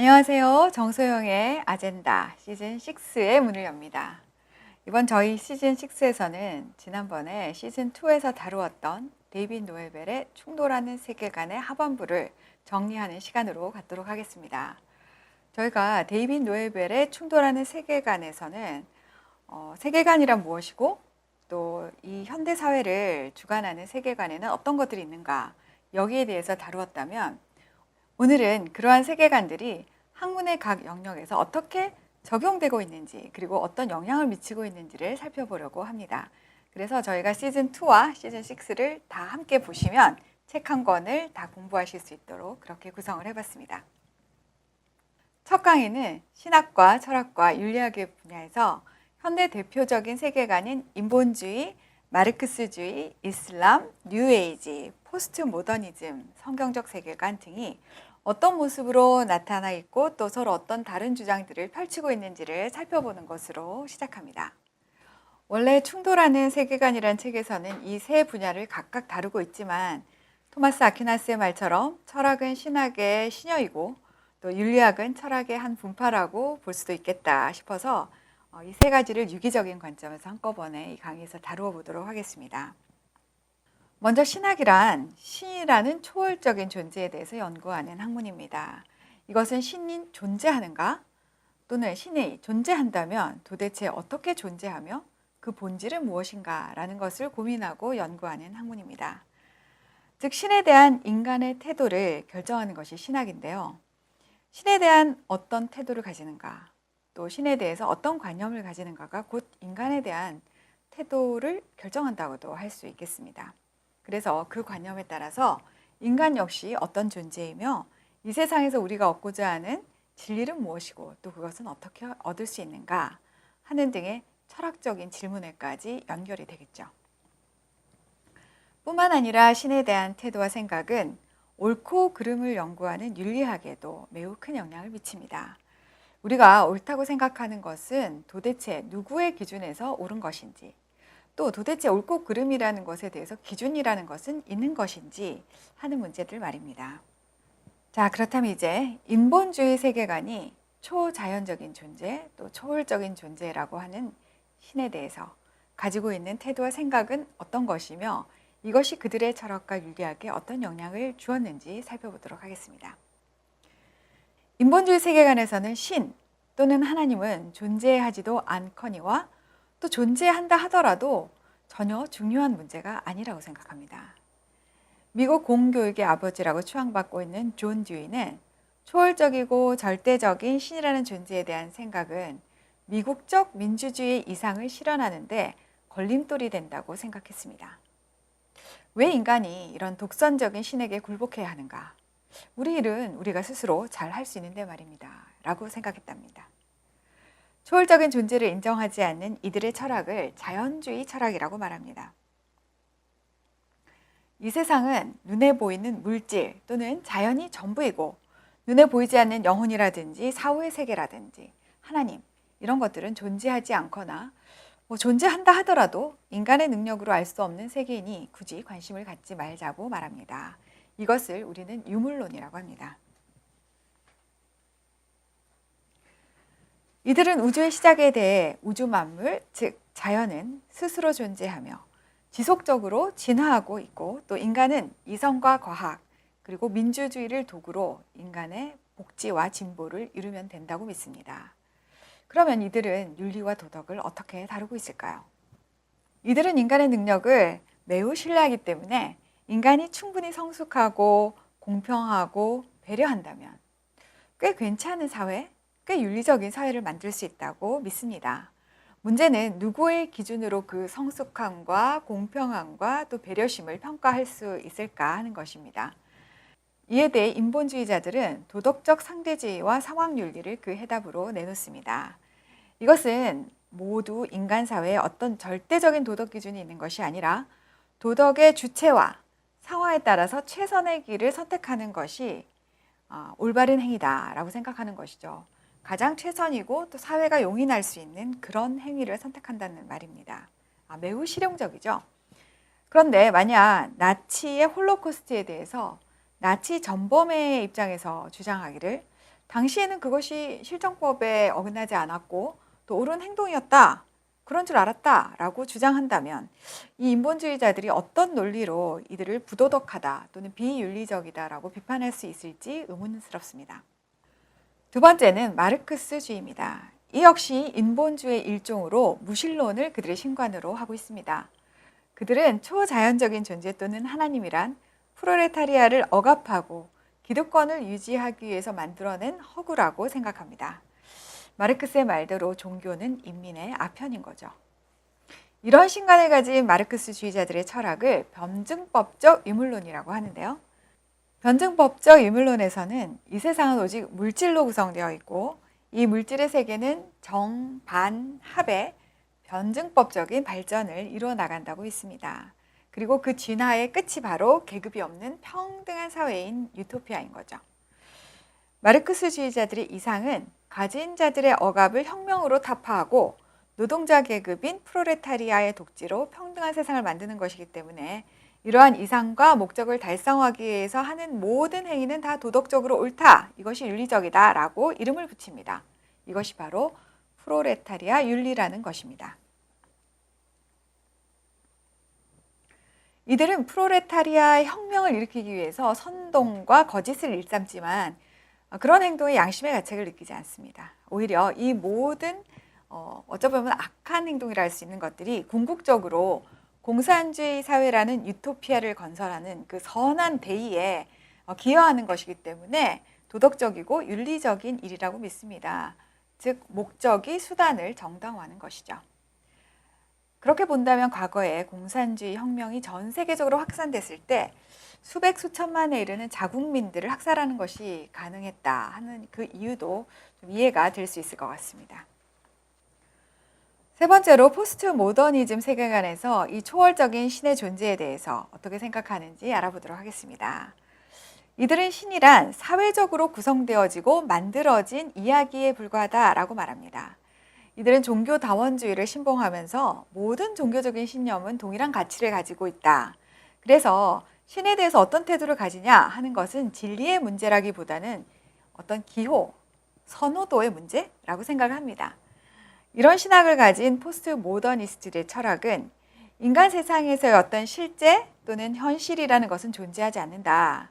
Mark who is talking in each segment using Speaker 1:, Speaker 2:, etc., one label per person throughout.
Speaker 1: 안녕하세요. 정소영의 아젠다 시즌 6의 문을 엽니다. 이번 저희 시즌 6에서는 지난번에 시즌 2에서 다루었던 데이빗 노에벨의 충돌하는 세계관의 하반부를 정리하는 시간으로 갖도록 하겠습니다. 저희가 데이빗 노에벨의 충돌하는 세계관에서는 세계관이란 무엇이고 또 이 현대 사회를 주관하는 세계관에는 어떤 것들이 있는가, 여기에 대해서 다루었다면, 오늘은 그러한 세계관들이 학문의 각 영역에서 어떻게 적용되고 있는지, 그리고 어떤 영향을 미치고 있는지를 살펴보려고 합니다. 그래서 저희가 시즌 2와 시즌 6를 다 함께 보시면 책 한 권을 다 공부하실 수 있도록 그렇게 구성을 해봤습니다. 첫 강의는 신학과, 철학과, 윤리학의 분야에서 현대 대표적인 세계관인 인본주의, 마르크스주의, 이슬람, 뉴에이지, 포스트 모더니즘, 성경적 세계관 등이 어떤 모습으로 나타나 있고 또 서로 어떤 다른 주장들을 펼치고 있는지를 살펴보는 것으로 시작합니다. 원래 충돌하는 세계관이란 책에서는 이 세 분야를 각각 다루고 있지만, 토마스 아퀴나스의 말처럼 철학은 신학의 신여이고 또 윤리학은 철학의 한 분파라고 볼 수도 있겠다 싶어서 이 세 가지를 유기적인 관점에서 한꺼번에 이 강의에서 다루어 보도록 하겠습니다. 먼저 신학이란 신이라는 초월적인 존재에 대해서 연구하는 학문입니다. 이것은 신이 존재하는가, 또는 신이 존재한다면 도대체 어떻게 존재하며 그 본질은 무엇인가 라는 것을 고민하고 연구하는 학문입니다. 즉, 신에 대한 인간의 태도를 결정하는 것이 신학인데요. 신에 대한 어떤 태도를 가지는가, 또 신에 대해서 어떤 관념을 가지는가가 곧 인간에 대한 태도를 결정한다고도 할 수 있겠습니다. 그래서 그 관념에 따라서 인간 역시 어떤 존재이며 이 세상에서 우리가 얻고자 하는 진리는 무엇이고 또 그것은 어떻게 얻을 수 있는가 하는 등의 철학적인 질문에까지 연결이 되겠죠. 뿐만 아니라 신에 대한 태도와 생각은 옳고 그름을 연구하는 윤리학에도 매우 큰 영향을 미칩니다. 우리가 옳다고 생각하는 것은 도대체 누구의 기준에서 옳은 것인지, 또 도대체 옳고 그름이라는 것에 대해서 기준이라는 것은 있는 것인지 하는 문제들 말입니다. 자, 그렇다면 이제 인본주의 세계관이 초자연적인 존재, 또 초월적인 존재라고 하는 신에 대해서 가지고 있는 태도와 생각은 어떤 것이며, 이것이 그들의 철학과 윤리학에 어떤 영향을 주었는지 살펴보도록 하겠습니다. 인본주의 세계관에서는 신 또는 하나님은 존재하지도 않거니와 또 존재한다 하더라도 전혀 중요한 문제가 아니라고 생각합니다. 미국 공교육의 아버지라고 추앙받고 있는 존 듀이는 초월적이고 절대적인 신이라는 존재에 대한 생각은 미국적 민주주의 이상을 실현하는데 걸림돌이 된다고 생각했습니다. 왜 인간이 이런 독선적인 신에게 굴복해야 하는가? 우리 일은 우리가 스스로 잘 할 수 있는데 말입니다. 라고 생각했답니다. 초월적인 존재를 인정하지 않는 이들의 철학을 자연주의 철학이라고 말합니다. 이 세상은 눈에 보이는 물질 또는 자연이 전부이고, 눈에 보이지 않는 영혼이라든지 사후의 세계라든지 하나님, 이런 것들은 존재하지 않거나 존재한다 하더라도 인간의 능력으로 알 수 없는 세계이니 굳이 관심을 갖지 말자고 말합니다. 이것을 우리는 유물론이라고 합니다. 이들은 우주의 시작에 대해 우주 만물, 즉 자연은 스스로 존재하며 지속적으로 진화하고 있고, 또 인간은 이성과 과학 그리고 민주주의를 도구로 인간의 복지와 진보를 이루면 된다고 믿습니다. 그러면 이들은 윤리와 도덕을 어떻게 다루고 있을까요? 이들은 인간의 능력을 매우 신뢰하기 때문에 인간이 충분히 성숙하고 공평하고 배려한다면 꽤 괜찮은 사회, 꽤 윤리적인 사회를 만들 수 있다고 믿습니다. 문제는 누구의 기준으로 그 성숙함과 공평함과 또 배려심을 평가할 수 있을까 하는 것입니다. 이에 대해 인본주의자들은 도덕적 상대주의와 상황윤리를 그 해답으로 내놓습니다. 이것은 모두 인간 사회에 어떤 절대적인 도덕 기준이 있는 것이 아니라 도덕의 주체와 상황에 따라서 최선의 길을 선택하는 것이 올바른 행위다라고 생각하는 것이죠. 가장 최선이고 또 사회가 용인할 수 있는 그런 행위를 선택한다는 말입니다. 매우 실용적이죠. 그런데 만약 나치의 홀로코스트에 대해서 나치 전범의 입장에서 주장하기를 당시에는 그것이 실정법에 어긋나지 않았고 또 옳은 행동이었다. 그런 줄 알았다. 라고 주장한다면 이 인본주의자들이 어떤 논리로 이들을 부도덕하다 또는 비윤리적이다 라고 비판할 수 있을지 의문스럽습니다. 두 번째는 마르크스주의입니다. 이 역시 인본주의 일종으로 무신론을 그들의 신관으로 하고 있습니다. 그들은 초자연적인 존재 또는 하나님이란 프롤레타리아를 억압하고 기득권을 유지하기 위해서 만들어낸 허구라고 생각합니다. 마르크스의 말대로 종교는 인민의 아편인 거죠. 이런 신관을 가진 마르크스주의자들의 철학을 변증법적 유물론이라고 하는데요. 변증법적 유물론에서는 이 세상은 오직 물질로 구성되어 있고 이 물질의 세계는 정, 반, 합의 변증법적인 발전을 이루어 나간다고 있습니다. 그리고 그 진화의 끝이 바로 계급이 없는 평등한 사회인 유토피아인 거죠. 마르크스주의자들의 이상은 가진 자들의 억압을 혁명으로 타파하고 노동자 계급인 프롤레타리아의 독지로 평등한 세상을 만드는 것이기 때문에 이러한 이상과 목적을 달성하기 위해서 하는 모든 행위는 다 도덕적으로 옳다. 이것이 윤리적이다. 라고 이름을 붙입니다. 이것이 바로 프롤레타리아 윤리라는 것입니다. 이들은 프롤레타리아의 혁명을 일으키기 위해서 선동과 거짓을 일삼지만 그런 행동에 양심의 가책을 느끼지 않습니다. 오히려 이 모든 어쩌면 악한 행동이라 할 수 있는 것들이 궁극적으로 공산주의 사회라는 유토피아를 건설하는 그 선한 대의에 기여하는 것이기 때문에 도덕적이고 윤리적인 일이라고 믿습니다. 즉 목적이 수단을 정당화하는 것이죠. 그렇게 본다면 과거에 공산주의 혁명이 전 세계적으로 확산됐을 때 수백 수천만에 이르는 자국민들을 학살하는 것이 가능했다 하는 그 이유도 좀 이해가 될 수 있을 것 같습니다. 세 번째로 포스트 모더니즘 세계관에서 이 초월적인 신의 존재에 대해서 어떻게 생각하는지 알아보도록 하겠습니다. 이들은 신이란 사회적으로 구성되어지고 만들어진 이야기에 불과하다라고 말합니다. 이들은 종교다원주의를 신봉하면서 모든 종교적인 신념은 동일한 가치를 가지고 있다. 그래서 신에 대해서 어떤 태도를 가지냐 하는 것은 진리의 문제라기보다는 어떤 기호, 선호도의 문제라고 생각을 합니다. 이런 신학을 가진 포스트 모더니스트들의 철학은 인간 세상에서의 어떤 실제 또는 현실이라는 것은 존재하지 않는다.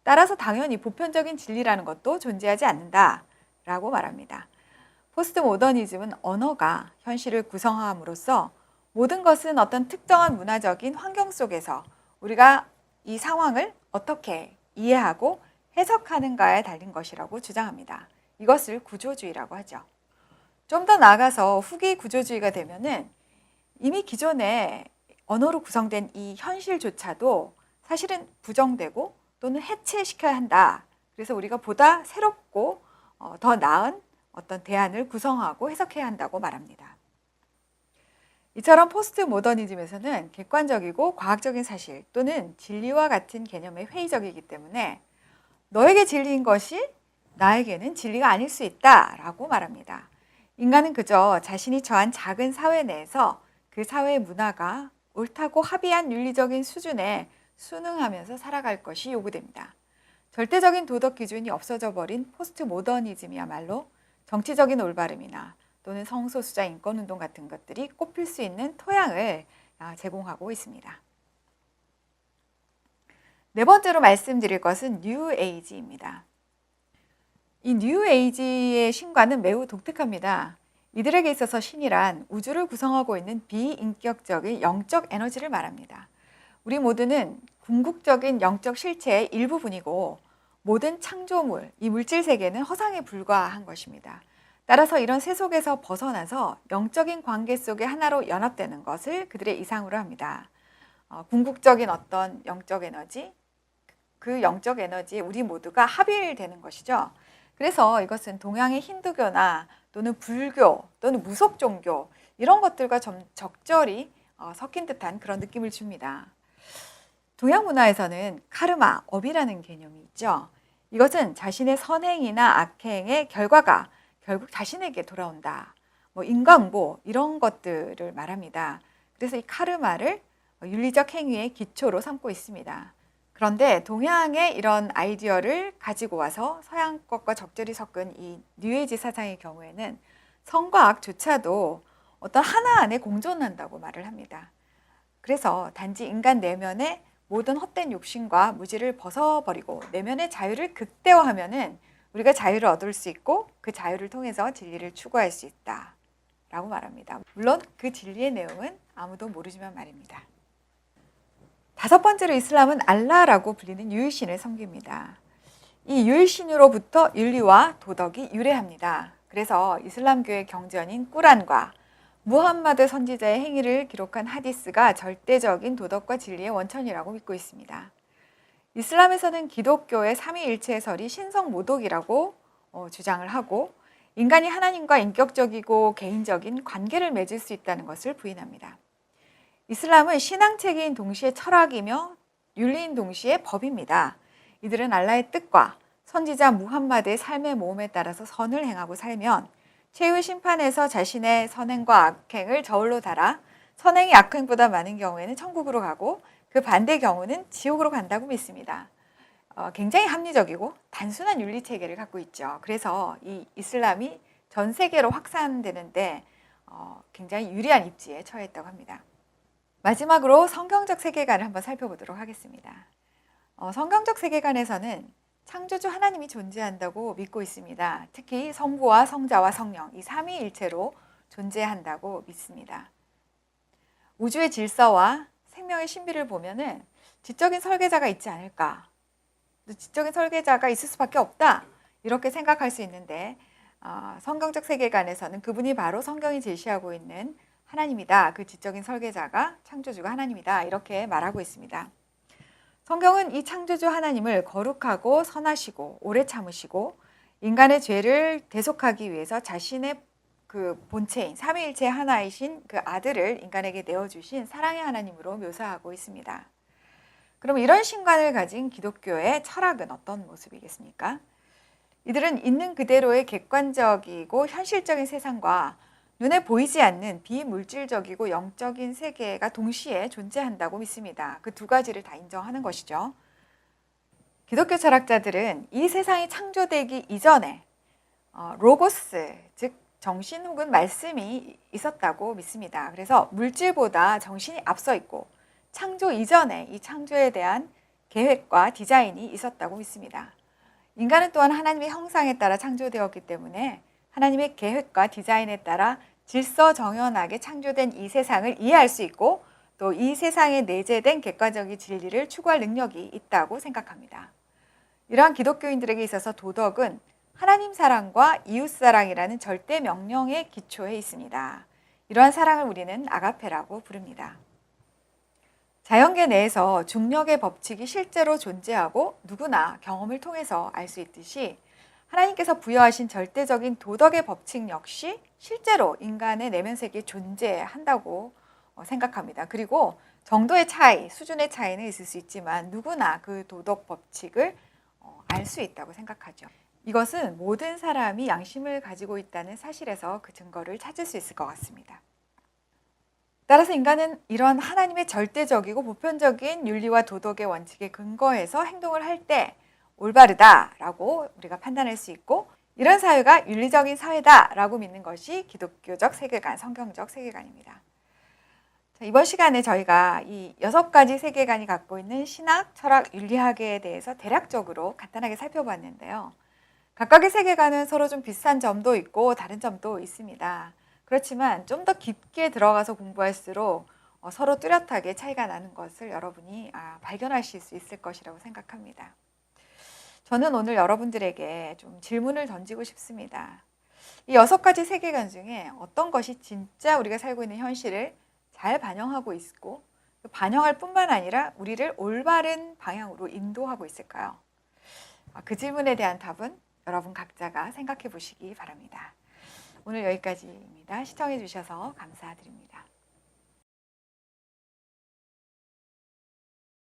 Speaker 1: 따라서 당연히 보편적인 진리라는 것도 존재하지 않는다 라고 말합니다. 포스트 모더니즘은 언어가 현실을 구성함으로써 모든 것은 어떤 특정한 문화적인 환경 속에서 우리가 이 상황을 어떻게 이해하고 해석하는가에 달린 것이라고 주장합니다. 이것을 구조주의라고 하죠. 좀 더 나아가서 후기 구조주의가 되면은 이미 기존의 언어로 구성된 이 현실조차도 사실은 부정되고 또는 해체시켜야 한다. 그래서 우리가 보다 새롭고 더 나은 어떤 대안을 구성하고 해석해야 한다고 말합니다. 이처럼 포스트 모더니즘에서는 객관적이고 과학적인 사실 또는 진리와 같은 개념에 회의적이기 때문에 너에게 진리인 것이 나에게는 진리가 아닐 수 있다라고 말합니다. 인간은 그저 자신이 처한 작은 사회 내에서 그 사회의 문화가 옳다고 합의한 윤리적인 수준에 순응하면서 살아갈 것이 요구됩니다. 절대적인 도덕 기준이 없어져 버린 포스트 모더니즘이야말로 정치적인 올바름이나 또는 성소수자 인권운동 같은 것들이 꼽힐 수 있는 토양을 제공하고 있습니다. 네 번째로 말씀드릴 것은 뉴 에이지입니다. 이 뉴 에이지의 신과는 매우 독특합니다. 이들에게 있어서 신이란 우주를 구성하고 있는 비인격적인 영적 에너지를 말합니다. 우리 모두는 궁극적인 영적 실체의 일부분이고 모든 창조물, 이 물질 세계는 허상에 불과한 것입니다. 따라서 이런 세속에서 벗어나서 영적인 관계 속에 하나로 연합되는 것을 그들의 이상으로 합니다. 궁극적인 어떤 영적 에너지, 그 영적 에너지에 우리 모두가 합일되는 것이죠. 그래서 이것은 동양의 힌두교나 또는 불교 또는 무속 종교 이런 것들과 좀 적절히 섞인 듯한 그런 느낌을 줍니다. 동양 문화에서는 카르마, 업이라는 개념이 있죠. 이것은 자신의 선행이나 악행의 결과가 결국 자신에게 돌아온다. 인과응보 이런 것들을 말합니다. 그래서 이 카르마를 윤리적 행위의 기초로 삼고 있습니다. 그런데 동양의 이런 아이디어를 가지고 와서 서양 것과 적절히 섞은 이 뉴에이지 사상의 경우에는 성과 악조차도 어떤 하나 안에 공존한다고 말을 합니다. 그래서 단지 인간 내면의 모든 헛된 욕심과 무지를 벗어버리고 내면의 자유를 극대화하면은 우리가 자유를 얻을 수 있고 그 자유를 통해서 진리를 추구할 수 있다라고 말합니다. 물론 그 진리의 내용은 아무도 모르지만 말입니다. 다섯 번째로 이슬람은 알라라고 불리는 유일신을 섬깁니다. 이 유일신으로부터 윤리와 도덕이 유래합니다. 그래서 이슬람교의 경전인 꾸란과 무함마드 선지자의 행위를 기록한 하디스가 절대적인 도덕과 진리의 원천이라고 믿고 있습니다. 이슬람에서는 기독교의 삼위일체설이 신성모독이라고 주장을 하고 인간이 하나님과 인격적이고 개인적인 관계를 맺을 수 있다는 것을 부인합니다. 이슬람은 신앙체계인 동시에 철학이며 윤리인 동시에 법입니다. 이들은 알라의 뜻과 선지자 무함마드의 삶의 모험에 따라서 선을 행하고 살면 최후 심판에서 자신의 선행과 악행을 저울로 달아 선행이 악행보다 많은 경우에는 천국으로 가고 그 반대 경우는 지옥으로 간다고 믿습니다. 굉장히 합리적이고 단순한 윤리체계를 갖고 있죠. 그래서 이 이슬람이 전 세계로 확산되는데 굉장히 유리한 입지에 처했다고 합니다. 마지막으로 성경적 세계관을 한번 살펴보도록 하겠습니다. 성경적 세계관에서는 창조주 하나님이 존재한다고 믿고 있습니다. 특히 성부와 성자와 성령 이 삼위일체로 존재한다고 믿습니다. 우주의 질서와 생명의 신비를 보면은 지적인 설계자가 있지 않을까? 지적인 설계자가 있을 수밖에 없다. 이렇게 생각할 수 있는데 성경적 세계관에서는 그분이 바로 성경이 제시하고 있는 하나님이다. 그 지적인 설계자가 창조주가 하나님이다. 이렇게 말하고 있습니다. 성경은 이 창조주 하나님을 거룩하고 선하시고 오래 참으시고 인간의 죄를 대속하기 위해서 자신의 그 본체인 삼위일체 하나이신 그 아들을 인간에게 내어주신 사랑의 하나님으로 묘사하고 있습니다. 그럼 이런 신관을 가진 기독교의 철학은 어떤 모습이겠습니까? 이들은 있는 그대로의 객관적이고 현실적인 세상과 눈에 보이지 않는 비물질적이고 영적인 세계가 동시에 존재한다고 믿습니다. 그 두 가지를 다 인정하는 것이죠. 기독교 철학자들은 이 세상이 창조되기 이전에 로고스, 즉 정신 혹은 말씀이 있었다고 믿습니다. 그래서 물질보다 정신이 앞서 있고 창조 이전에 이 창조에 대한 계획과 디자인이 있었다고 믿습니다. 인간은 또한 하나님의 형상에 따라 창조되었기 때문에 하나님의 계획과 디자인에 따라 질서정연하게 창조된 이 세상을 이해할 수 있고 또 이 세상에 내재된 객관적인 진리를 추구할 능력이 있다고 생각합니다. 이러한 기독교인들에게 있어서 도덕은 하나님 사랑과 이웃 사랑이라는 절대 명령의 기초에 있습니다. 이러한 사랑을 우리는 아가페라고 부릅니다. 자연계 내에서 중력의 법칙이 실제로 존재하고 누구나 경험을 통해서 알 수 있듯이 하나님께서 부여하신 절대적인 도덕의 법칙 역시 실제로 인간의 내면 세계에 존재한다고 생각합니다. 그리고 정도의 차이, 수준의 차이는 있을 수 있지만 누구나 그 도덕 법칙을 알 수 있다고 생각하죠. 이것은 모든 사람이 양심을 가지고 있다는 사실에서 그 증거를 찾을 수 있을 것 같습니다. 따라서 인간은 이런 하나님의 절대적이고 보편적인 윤리와 도덕의 원칙에 근거해서 행동을 할 때 올바르다라고 우리가 판단할 수 있고 이런 사회가 윤리적인 사회다라고 믿는 것이 기독교적 세계관, 성경적 세계관입니다. 자, 이번 시간에 저희가 이 6가지 세계관이 갖고 있는 신학, 철학, 윤리학에 대해서 대략적으로 간단하게 살펴봤는데요. 각각의 세계관은 서로 좀 비슷한 점도 있고 다른 점도 있습니다. 그렇지만 좀 더 깊게 들어가서 공부할수록 서로 뚜렷하게 차이가 나는 것을 여러분이 발견하실 수 있을 것이라고 생각합니다. 저는 오늘 여러분들에게 좀 질문을 던지고 싶습니다. 이 6가지 세계관 중에 어떤 것이 진짜 우리가 살고 있는 현실을 잘 반영하고 있고 반영할 뿐만 아니라 우리를 올바른 방향으로 인도하고 있을까요? 그 질문에 대한 답은 여러분 각자가 생각해 보시기 바랍니다. 오늘 여기까지입니다. 시청해 주셔서 감사드립니다.